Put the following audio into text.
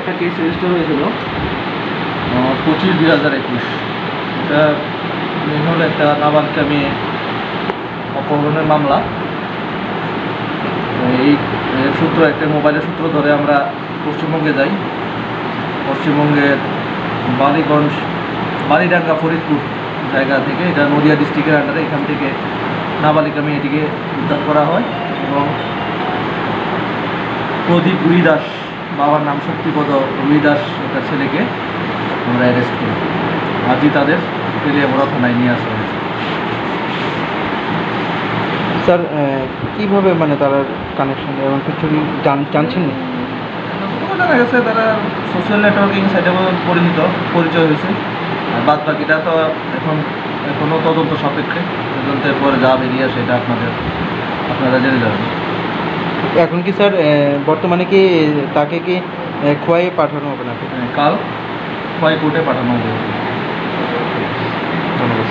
একটা case register হয়েছিল 25/2021। এটা মেন হলো একটা নাবালিকা মেয়ে অপহরণের মামলা। এই সূত্র, একটা মোবাইলের সূত্র ধরে আমরা পশ্চিমবঙ্গে যাই। পশ্চিমবঙ্গের বালিগঞ্জ, বালিডাঙ্গা, ফরিদপুর জায়গা থেকে, এটা নদিয়া ডিস্ট্রিক্টের আন্ডারে, এখান থেকে নাবালিকা মেয়েটিকে উদ্ধার করা হয় এবং প্রদীপ রুই দাস, বাবার নাম শক্তিপদ রুই দাস, একটা ছেলেকে আমরা অ্যারেস্ট করি। আজই তাদের তেলিয়ামুড়া থানায় নিয়ে আসা হয়েছে। স্যার কীভাবে মানে তারা কানেকশন এবং কিছু জানছেন না? জানা গেছে তারা সোশ্যাল নেটওয়ার্কিং সাইটে পরিচয় হয়েছে। আর বাদ বাকিটা তো এখনও তদন্ত সাপেক্ষে, তদন্তের পরে যা বেরিয়ে সেটা আপনারা জেনে যাবেন। এখন কি স্যার বর্তমানে কি তাকে কি খোয়াই পাঠানো হবে নাকি? কাল খোয়াই কোর্টে পাঠানো হবে। ধন্যবাদ।